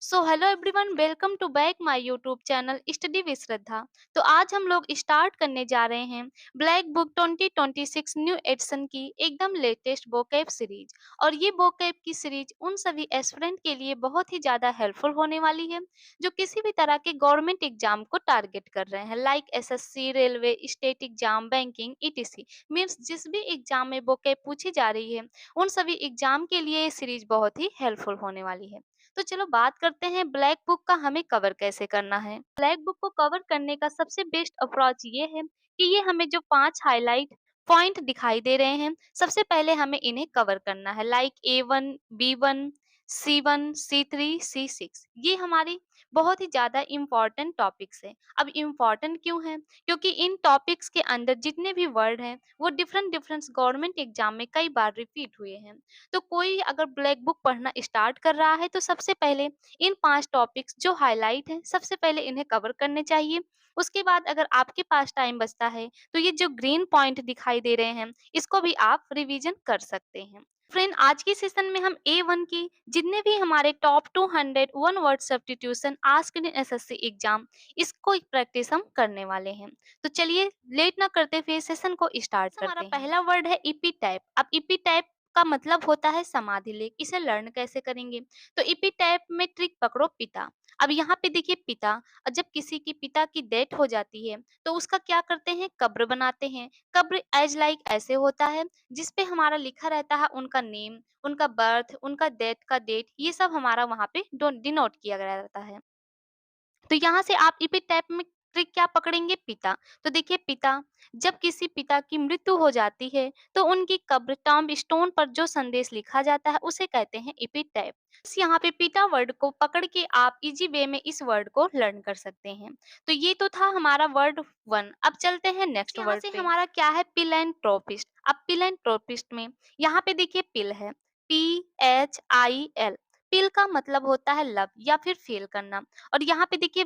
So hello everyone, welcome to back my YouTube channel study with Shraddha. तो आज हम लोग स्टार्ट करने जा रहे हैं ब्लैक बुक 2026 न्यू एडिशन की एकदम लेटेस्ट वोकैब सीरीज। और ये वोकैब की सीरीज उन सभी एस्पिरेंट के लिए बहुत ही ज़्यादा हेल्पफुल होने वाली है जो किसी भी तरह के गवर्नमेंट एग्जाम को टारगेट कर रहे हैं, like SSC, railway, state exam, banking, etc. Means जिस भी एग्जाम में वोकैब पूछी जा रही है उन सभी एग्जाम के लिए ये सीरीज बहुत ही हेल्पफुल होने वाली है। तो चलो बात करते हैं ब्लैक बुक का हमें कवर कैसे करना है। ब्लैक बुक को कवर करने का सबसे बेस्ट अप्रोच ये है कि ये हमें जो 5 हाइलाइट पॉइंट दिखाई दे रहे हैं, सबसे पहले हमें इन्हें कवर करना है, like A1, B1, C1, C3, C6। ये हमारी बहुत ही ज़्यादा इम्पोर्टेंट टॉपिक्स हैं। अब इम्पोर्टेंट क्यों हैं? क्योंकि इन टॉपिक्स के अंदर जितने भी वर्ड हैं, वो डिफरेंट डिफरेंट गवर्नमेंट एग्जाम में कई बार रिपीट हुए हैं। तो कोई अगर ब्लैक बुक पढ़ना स्टार्ट कर रहा है तो सबसे पहले इन 5 टॉपिक्स जो हाइलाइट हैं, सबसे पहले इन्हें कवर करने चाहिए। उसके बाद अगर आपके पास टाइम बचता है तो ये जो ग्रीन पॉइंट दिखाई दे रहे हैं, इसको भी आप रिवीजन कर सकते हैं। फ्रेंड, आज के सेशन में हम A1 की जितने भी हमारे top 200 one word substitution asked in SSC exam, इसको एक प्रैक्टिस हम करने वाले हैं। तो चलिए लेट ना करते हुए सेशन को स्टार्ट करते हमारा हैं। पहला वर्ड है इपीटैप। अब इपीटैप का मतलब होता है समाधि लेख। इसे लर्न कैसे करेंगे? तो इपीटैप में ट्रिक पकड़ो पिता। अब यहाँ पे देखिए पिता, जब किसी की पिता की डेथ हो जाती है तो उसका क्या करते हैं, कब्र बनाते हैं। कब्र एज लाइक ऐसे होता है जिसपे हमारा लिखा रहता है उनका नेम, उनका बर्थ, उनका डेथ का डेट, ये सब हमारा वहाँ पे डिनोट किया गया रहता है। तो यहाँ से आप इपिटैप में ट्रिक क्या पकड़ेंगे, पिता। तो देखिए पिता, जब किसी पिता की मृत्यु हो जाती है तो उनकी कब्र टॉम्ब स्टोन पर जो संदेश लिखा जाता है उसे कहते हैं इपिटैप। इस यहाँ पे पिता वर्ड को पकड़ के आप इजी वे में इस वर्ड को लर्न कर सकते हैं। तो ये तो था हमारा वर्ड 1। अब चलते हैं नेक्स्ट यहाँ वर्ड से पे। हमारा क्या है, पिलेंट्रोपिस्ट। अब पिलेंट्रोपिस्ट में यहाँ पे देखिए पिल है, PHIL। पिल का मतलब होता है लव या फिर फील करना। और यहाँ पे देखिए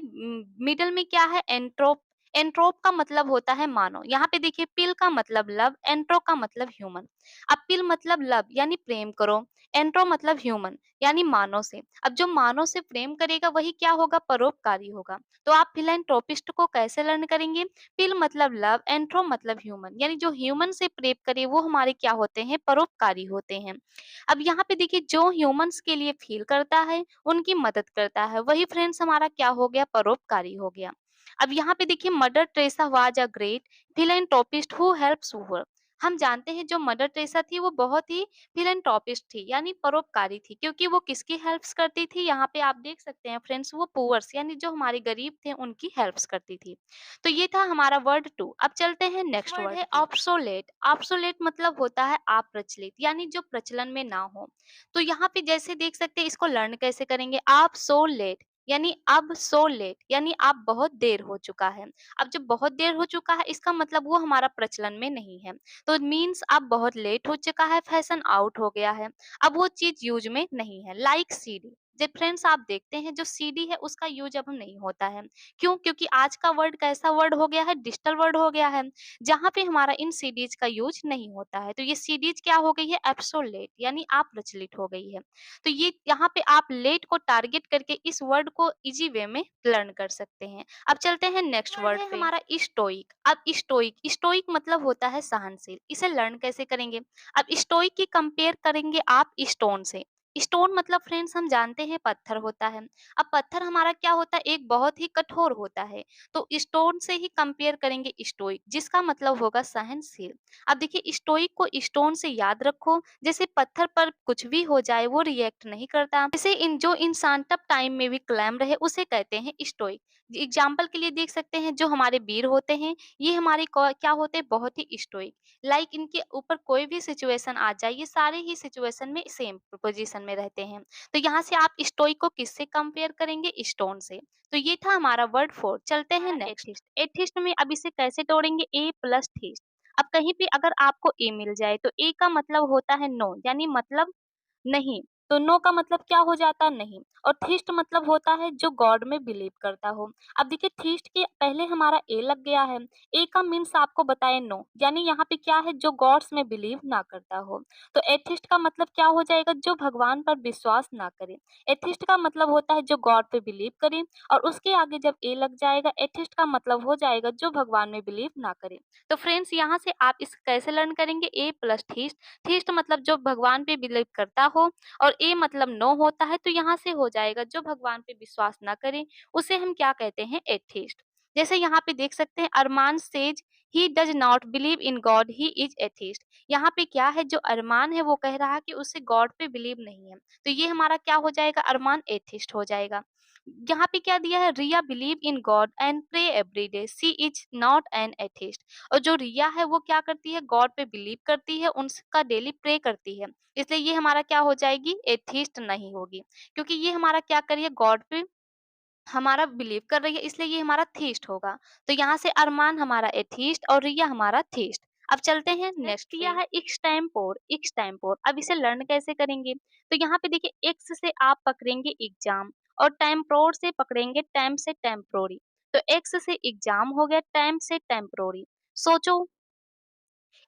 मिडल में क्या है, एंट्रोप। एंट्रोप का मतलब होता है मानव। यहाँ पे देखिए पिल का मतलब लव, एंट्रो का मतलब ह्यूमन। अब पिल मतलब लव यानी प्रेम करो, एंट्रो मतलब ह्यूमन यानी मानव से। अब जो मानव से प्रेम करेगा वही क्या होगा, परोपकारी होगा। तो आप फिलैंथ्रोपिस्ट को कैसे लर्न करेंगे? पिल मतलब लव, एंट्रो मतलब ह्यूमन, यानी जो ह्यूमन से प्रेम करे वो हमारे क्या होते हैं, परोपकारी होते हैं। अब यहाँ पे देखिए जो ह्यूमंस के लिए फील करता है, उनकी मदद करता है, वही फ्रेंड्स हमारा क्या हो गया, परोपकारी हो गया। अब यहाँ पे देखिए mother Teresa was a great philanthropist who helps poor. हम जानते हैं जो मदर टेरेसा थी वो बहुत ही फिलैंथ्रोपिस्ट थी, यानी परोपकारी थी, क्योंकि वो किसकी हेल्प्स करती थी, यहाँ पे आप देख सकते हैं फ्रेंड्स, वो पुअर्स यानी जो हमारे गरीब थे उनकी हेल्प्स करती थी। तो ये था हमारा वर्ड 2। अब चलते हैं नेक्स्ट वर्ड वर्ड है पे। ऑब्सोलेट। ऑब्सोलेट मतलब होता है अप्रचलित, यानी जो प्रचलन में ना हो। तो यहाँ पे जैसे देख सकते हैं, इसको लर्न कैसे करेंगे, आप सो लेट यानी अब सो लेट यानी आप बहुत देर हो चुका है। अब जब बहुत देर हो चुका है इसका मतलब वो हमारा प्रचलन में नहीं है। तो मीन्स अब बहुत लेट हो चुका है, फैशन आउट हो गया है, अब वो चीज यूज में नहीं है। लाइक सीडी, जब फ्रेंड्स आप देखते हैं जो सीडी है उसका यूज अब नहीं होता है। क्यों? क्योंकि आज का वर्ड कैसा वर्ड हो गया है, डिजिटल वर्ड हो गया है, जहाँ पे हमारा इन सीडीज का यूज नहीं होता है। तो ये सीडीज क्या हो गई है, एब्सोलेट यानी आप प्रचलित हो गई है। तो ये यहाँ पे आप लेट को टारगेट करके इस वर्ड को इजी वे में लर्न कर सकते हैं। अब चलते हैं नेक्स्ट वर्ड वर्ड है पे। हमारा स्टोइक। अब स्टोइक मतलब होता है सहनशील। इसे लर्न कैसे करेंगे? अब स्टोइक की कंपेयर करेंगे आप स्टोन से। स्टोन मतलब फ्रेंड्स हम जानते हैं पत्थर होता है। अब पत्थर हमारा क्या होता है, एक बहुत ही कठोर होता है। तो स्टोन से ही कंपेयर करेंगे स्टोइक, जिसका मतलब होगा सहनशील। अब देखिए स्टोइक को स्टोन से याद रखो, जैसे पत्थर पर कुछ भी हो जाए वो रिएक्ट नहीं करता, जैसे इन जो इंसान टफ टाइम में भी क्लैम रहे उसे कहते हैं स्टोइक। एग्जाम्पल के लिए देख सकते हैं जो हमारे वीर होते हैं, ये हमारे क्या होते हैं, बहुत ही स्टोइक। लाइक इनके ऊपर कोई भी सिचुएशन आ जाए ये सारे ही सिचुएशन में सेम पोजीशन में रहते हैं। तो यहाँ से आप स्टोइक को किससे कंपेयर करेंगे, स्टोन से। तो ये था हमारा वर्ड 4। चलते हैं हमारा नेक्स्ट। एथिस्ट। एथिस्ट में अब इसे कैसे तोड़ेंगे, ए प्लस थीस्ट। अब कहीं पे अगर आपको ए मिल जाए तो ए का मतलब होता है नो, यानी मतलब नहीं। तो नो का मतलब क्या हो जाता है? नहीं। और थीस्ट मतलब होता है जो गॉड में बिलीव करता हो। अब देखिए थीस्ट के पहले हमारा ए लग गया है। ए का मीन्स आपको बताएं नो, यानी यहाँ पे क्या है? जो गॉड्स में बिलीव ना करता हो। तो एथिस्ट का मतलब क्या हो जाएगा? जो भगवान पर विश्वास ना करे। एथिस्ट का मतलब होता है जो गॉड पे बिलीव करे, और उसके आगे जब ए लग जाएगा एथिस्ट का मतलब हो जाएगा जो भगवान में बिलीव ना करे। तो फ्रेंड्स यहाँ से आप इस कैसे लर्न करेंगे? ए प्लस थीस्ट। थीस्ट मतलब जो भगवान पे बिलीव करता हो, और ए मतलब नो होता है, तो यहाँ से हो जाएगा जो भगवान पे विश्वास ना करे, उसे हम क्या कहते हैं? एथिस्ट। जैसे यहाँ पे देख सकते हैं Arman says he does not believe in God, he is atheist. यहाँ पे क्या है? जो अरमान है वो कह रहा है कि उसे गॉड पे बिलीव नहीं है, तो ये हमारा क्या हो जाएगा? अरमान एथिस्ट हो जाएगा। यहाँ पे क्या दिया है? Riya believe in God and pray every day, she is not an atheist. और जो रिया है वो क्या करती है? गॉड पे बिलीव करती है, उनका डेली प्रे करती है, इसलिए ये हमारा क्या हो जाएगी? एथिस्ट नहीं होगी, क्योंकि ये हमारा क्या कर रही है? गॉड पे हमारा बिलीव कर रही है, इसलिए ये हमारा थीस्ट होगा। तो यहाँ से अरमान हमारा एथीस्ट और रिया हमारा थीस्ट। अब चलते हैं नेक्स्ट दिया है एक्सटेम्पोर। एक्सटेम्पोर अब इसे लर्न कैसे करेंगे? तो यहाँ पे देखिए एक्स से आप पकड़ेंगे एग्जाम, और टेम्प्रोर से पकड़ेंगे टैम से टेम्प्रोरी। तो एक्स से एग्जाम हो गया, टैम से टेम्प्रोरी। सोचो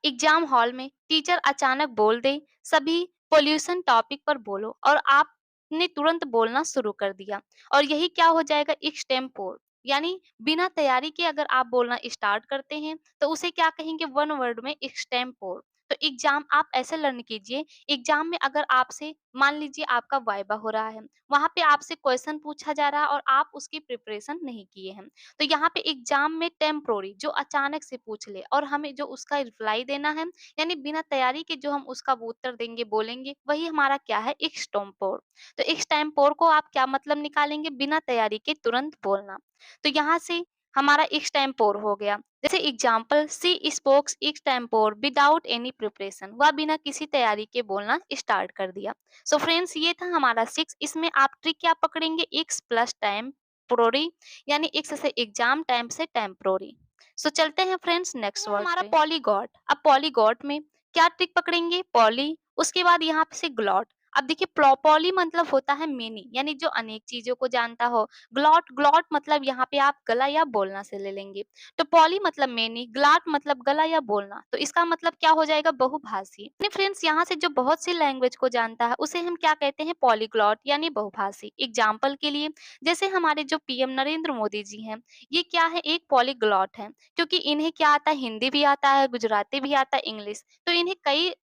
एग्जाम हॉल में टीचर अचानक बोल दे सभी पोल्यूशन टॉपिक पर बोलो, और आपने तुरंत बोलना शुरू कर दिया, और यही क्या हो जाएगा? एक्सटेम्पोर। यानी बिना तैयारी के अगर आप बोलना स्टार्ट करते हैं तो उसे क्या कहेंगे? वन वर्ड में एक्सटेम्पोर। तो एग्जाम आप ऐसे लर्न कीजिए, एग्जाम में अगर आपसे मान लीजिए आपका वाइवा हो रहा है, वहां पे आपसे क्वेश्चन पूछा जा रहा है और आप उसकी प्रिपरेशन नहीं किए हैं, तो यहाँ पे एग्जाम में टेम्पोरी जो अचानक से पूछ ले और हमें जो उसका रिप्लाई देना है, यानी बिना तैयारी के जो हम उसका वो उत्तर देंगे बोलेंगे, वही हमारा क्या है? एक्सटेम्पोर। तो एक्सटेम्पोर को आप क्या मतलब निकालेंगे? बिना तैयारी के तुरंत बोलना। तो यहाँ से हमारा एक्सटेम्पोर हो गया। जैसे example, she spokes extempore without any preparation, वह बिना किसी तैयारी के बोलना स्टार्ट कर दिया। सो फ्रेंड्स ये था हमारा 6। इसमें आप ट्रिक क्या पकड़ेंगे? एक्स प्लस टाइम प्रोरी, यानी एक्स से एग्जाम, टाइम से टेम्पोरी। सो चलते हैं फ्रेंड्स नेक्स्ट वर्ड हमारा पे। पॉलीगॉट। अब पॉलीगॉट में क्या ट्रिक पकड़ेंगे? पॉली, उसके बाद यहाँ से ग्लॉट। अब देखिए पॉली मतलब होता है मेनी, यानी जो अनेक चीजों को जानता हो। ग्लॉट, ग्लॉट मतलब यहाँ पे आप गला या बोलना से ले लेंगे। तो पॉली मतलब मेनी, ग्लॉट मतलब गला या बोलना, तो इसका मतलब क्या हो जाएगा? बहुभाषी। फ्रेंड्स यहाँ से जो बहुत सी लैंग्वेज को जानता है उसे हम क्या कहते हैं? पॉलीग्लॉट यानी बहुभाषी। एग्जाम्पल के लिए जैसे हमारे जो पीएम नरेंद्र मोदी जी हैं, ये क्या है? एक पॉलीग्लॉट है, क्योंकि इन्हें क्या आता है? हिंदी भी आता है, गुजराती भी आता है, इंग्लिश, तो इन्हें कई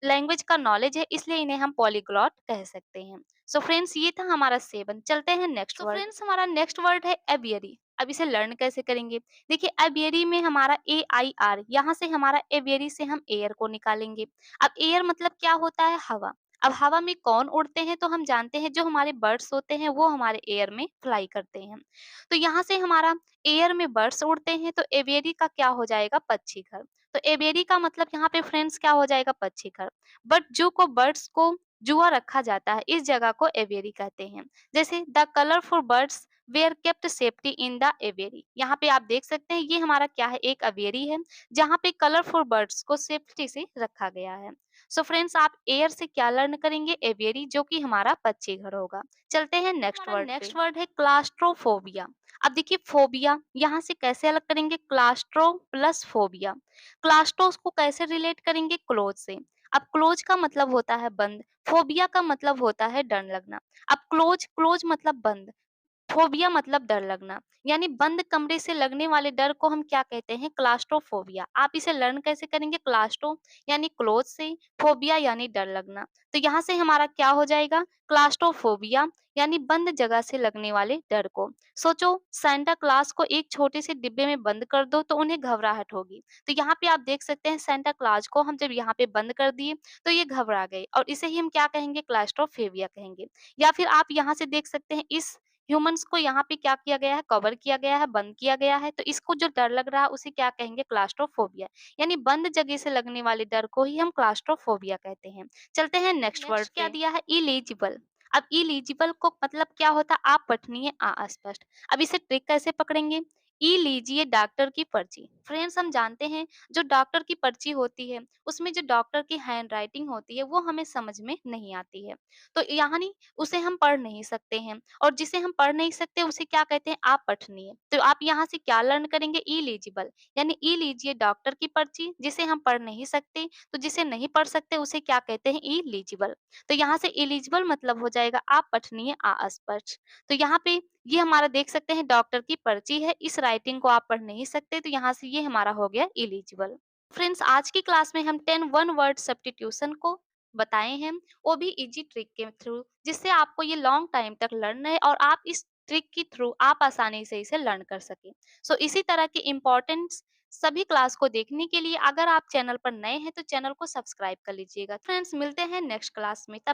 लैंग्वेज का नॉलेज है, इसलिए इन्हें हम पॉलीग्लॉट कह सकते हैं। सो फ्रेंड्स ये था हमारा 7। चलते हैं नेक्स्ट वर्ड। फ्रेंड्स हमारा नेक्स्ट वर्ड है एवियरी। अब इसे लर्न कैसे करेंगे? देखिए एवियरी में हमारा AIR, यहाँ से हमारा एवियरी से हम एयर को निकालेंगे। अब एयर मतलब क्या होता है? हवा। अब हवा में कौन उड़ते हैं? तो हम जानते हैं जो हमारे बर्ड्स होते हैं वो हमारे एयर में फ्लाई करते हैं। तो यहाँ से हमारा एयर में बर्ड्स उड़ते हैं, तो एवियरी का क्या हो जाएगा? पक्षी घर। तो एवियरी का मतलब यहाँ पे फ्रेंड्स क्या हो जाएगा? पक्षी घर। बट जू को, बर्ड्स को जुआ रखा जाता है, इस जगह को एवियरी कहते हैं। जैसे the colourful birds were kept safety in the aviary, यहाँ पे आप देख सकते हैं ये हमारा क्या है? एक एवियरी है, जहाँ पे कलरफुल बर्ड्स को सेफ्टी से रखा गया है। सो फ्रेंड्स आप एयर से क्या लर्न करेंगे? एवियरी, जो कि हमारा पक्षी घर होगा। चलते हैं नेक्स्ट वर्ड। नेक्स्ट वर्ड है क्लास्ट्रोफोबिया। अब देखिए फोबिया यहाँ से कैसे अलग करेंगे? क्लास्ट्रो प्लस फोबिया। क्लास्ट्रोस को कैसे रिलेट करेंगे? क्लोज से। अब क्लोज का मतलब होता है बंद, फोबिया का मतलब होता है डर लगना। अब क्लोज, क्लोज मतलब बंद, फोबिया मतलब डर लगना, यानी बंद कमरे से लगने वाले डर को हम क्या कहते हैं? क्लास्ट्रोफोबिया। आप इसे लर्न कैसे करेंगे? क्लास्ट्रो यानी क्लोज से, फोबिया यानी डर लगना। तो यहाँ से हमारा क्या हो जाएगा? क्लास्ट्रोफोबिया यानी बंद जगह से लगने वाले डर को। सोचो सेंटा क्लास को एक छोटे से डिब्बे में बंद कर दो तो उन्हें घबराहट होगी। तो यहाँ पे आप देख सकते हैं सेंटा क्लास को हम जब यहाँ पे बंद कर दिए तो ये घबरा गए, और इसे ही हम क्या कहेंगे? क्लास्ट्रोफोबिया कहेंगे। या फिर आप यहाँ से देख सकते हैं इस ह्यूमन्स को यहाँ पे क्या किया गया है? कवर किया गया है, बंद किया गया है, तो इसको जो डर लग रहा है उसे क्या कहेंगे? क्लास्ट्रोफोबिया। यानी बंद जगह से लगने वाले डर को ही हम क्लास्ट्रोफोबिया कहते हैं। चलते हैं नेक्स्ट वर्ड क्या दिया है? इलिजिबल। अब इलिजिबल को मतलब क्या होता है? आप पठनीय अस्पष्ट। अब इसे ट्रिक कैसे पकड़ेंगे? ई लीजिए डॉक्टर की पर्ची। फ्रेंड्स हम जानते हैं जो डॉक्टर की पर्ची होती है, उसमें जो डॉक्टर की हैंडराइटिंग होती है वो हमें समझ में नहीं आती है। तो यानी उसे हम पढ़ नहीं सकते हैं और जिसे हम पढ़ नहीं सकते उसे क्या कहते हैं अपठनीय। तो आप यहाँ से क्या लर्न करेंगे इलिजिबल, यानी ई लीजिए डॉक्टर की पर्ची जिसे हम पढ़ नहीं सकते, तो जिसे नहीं पढ़ सकते उसे क्या कहते हैं इलिजिबल। तो यहाँ से इलिजिबल मतलब हो जाएगा अपठनीय अस्पष्ट। तो यहाँ पे ये हमारा देख सकते हैं डॉक्टर की पर्ची है, इस राइटिंग को आप पढ़ नहीं सकते तो यहाँ से ये हमारा हो गया इलिजिबल। फ्रेंड्स आज की क्लास में हम 10 वन वर्ड सब्स्टिट्यूशन को बताए हैं, वो भी इजी ट्रिक के थ्रू, जिससे आपको ये लॉन्ग टाइम तक लर्न है और आप इस ट्रिक के थ्रू आप आसानी से इसे लर्न कर सकें। सो इसी तरह के इम्पोर्टेंट सभी क्लास को देखने के लिए अगर आप चैनल पर नए हैं तो चैनल को सब्सक्राइब कर लीजिएगा। फ्रेंड्स मिलते हैं नेक्स्ट क्लास में। तब